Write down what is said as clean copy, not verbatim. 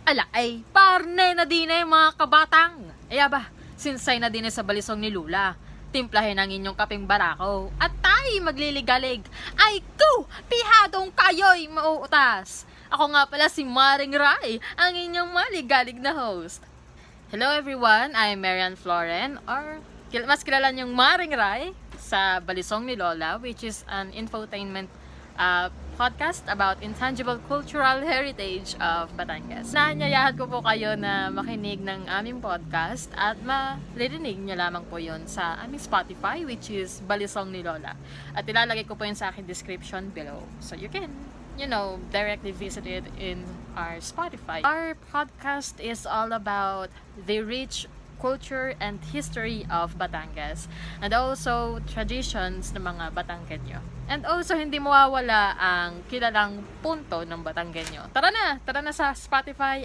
Ala ay, parne na din eh mga kabatang. Aya ba, sinsay na din sa balisong ni Lula. Timplahin ang inyong kaping barako at tayo magliligalig. Ay ko, pihadong kayo'y mauutas. Ako nga pala si Maring Rai, ang inyong maligalig na host. Hello everyone, I'm Marian Floren, or mas kilala niyong Maring Rai sa Balisong ni Lola, which is an infotainment podcast about intangible cultural heritage of Batangas. Naanyayahan ko po kayo na makinig ng aming podcast at maririnig niyo lamang po yun sa aming Spotify, which is Balisong ni Lola. At ilalagay ko po yun sa aking description below. So you can, directly visit it in our Spotify. Our podcast is all about the rich culture and history of Batangas and also traditions ng mga Batanggenyo. And also hindi mawawala ang kilalang punto ng Batanggenyo. Tara na sa Spotify.